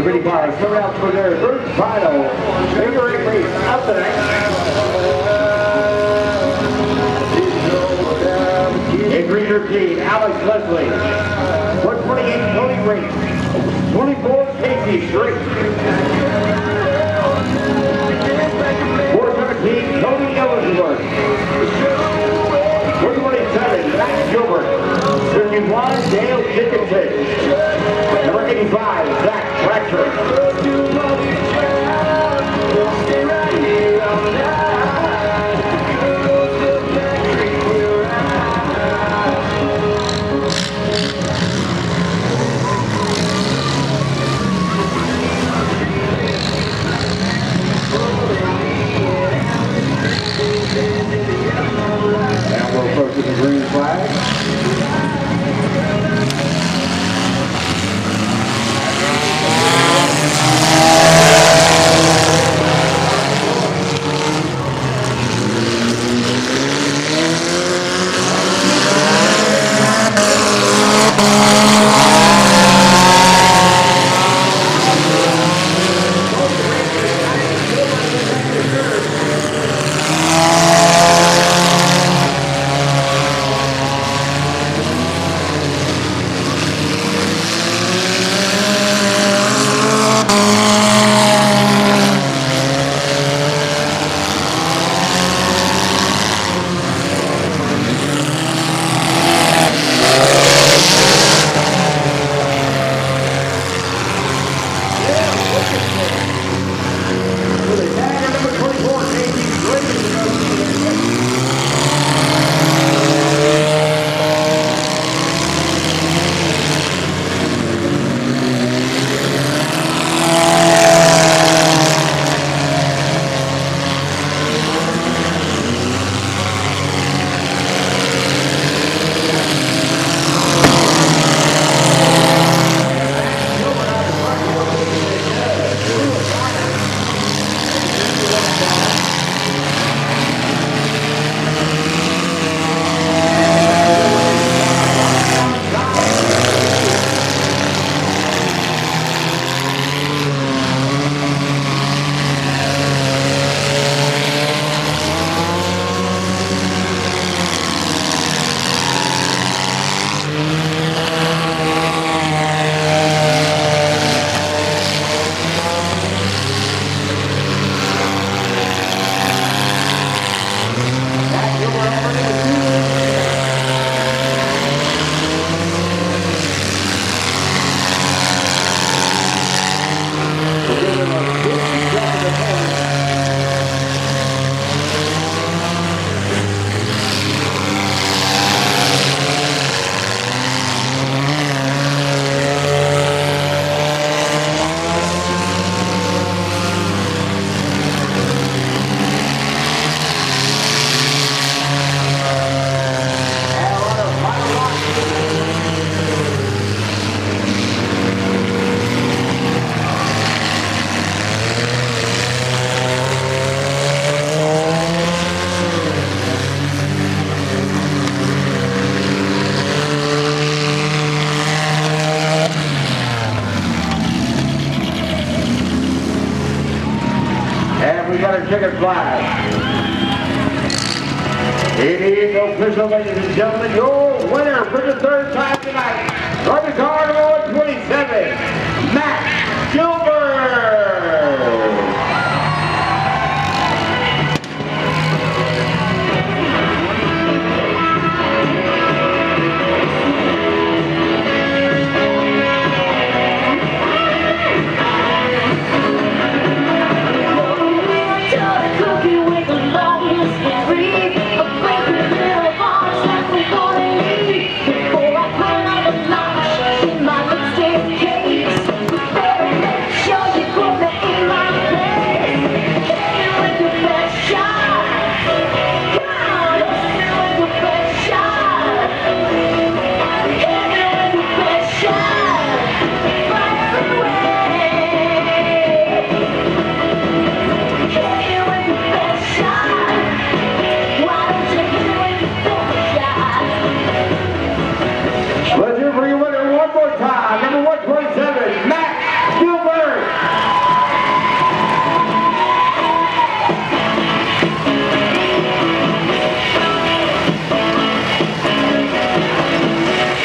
pretty cars coming out for their third final. Figure 8 race up the next. In green 13, Alex Leslie. 128, Tony Race. 24, Casey Straight. 417, Tony Ellsworth. 127, Matt Gilbert. 31, Dale Dickinson. Number 85, Zach Fletcher. Now we'll approach the green flag. We got a checkered flag. It is official, ladies and gentlemen, your winner for the third time tonight. From the car number 27, Matt Gilbert.